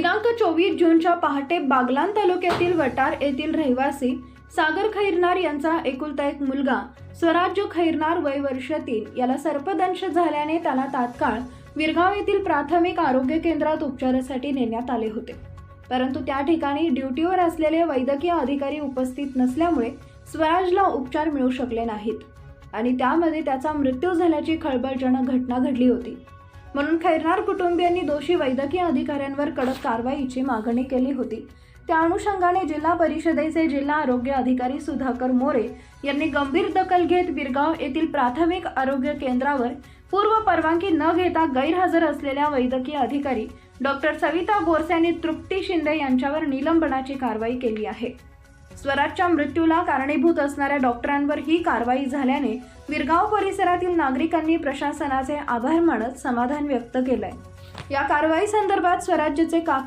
दिनांक 24 जूनच्या पहाटे बागलाण तालुक्यातील वटार येथील रहिवासी सागर खैरनार यांचा एकुलता एक मुलगा स्वराज्य खैरनार वय वर्ष 3 याला सर्पदंश झाल्याने त्याला तात्काळ विरगाव येथील प्राथमिक आरोग्य केंद्रात उपचारासाठी नेण्यात आले होते. परंतु त्या ठिकाणी ड्युटीवर असलेले वैद्यकीय अधिकारी उपस्थित नसल्यामुळे स्वराजला उपचार मिळू शकले नाहीत आणि त्यामध्ये त्याचा मृत्यू झाल्याची खळबळजनक घटना घडली होती. म्हणून खैरनार कुटुंबियांनी दोषी वैद्यकीय अधिकाऱ्यांवर कडक कारवाईची मागणी केली होती. त्या अनुषंगाने जिल्हा परिषदेचे जिल्हा आरोग्य अधिकारी सुधाकर मोरे यांनी गंभीर दखल घेत विरगाव येथील प्राथमिक आरोग्य केंद्रावर पूर्व परवानगी न घेता गैरहजर असलेल्या वैद्यकीय अधिकारी डॉक्टर सविता बोरसे आणि तृप्ती शिंदे यांच्यावर निलंबनाची कारवाई केली आहे. स्वराजच्या मृत्यूला कारणीभूत असणाऱ्या डॉक्टरांवर ही कारवाई झाल्याने विरगाव परिसरातील नागरिकांनी प्रशासनाचे आभार मानत समाधान व्यक्त केलंय. या कारवाई संदर्भात स्वराज्यचे काका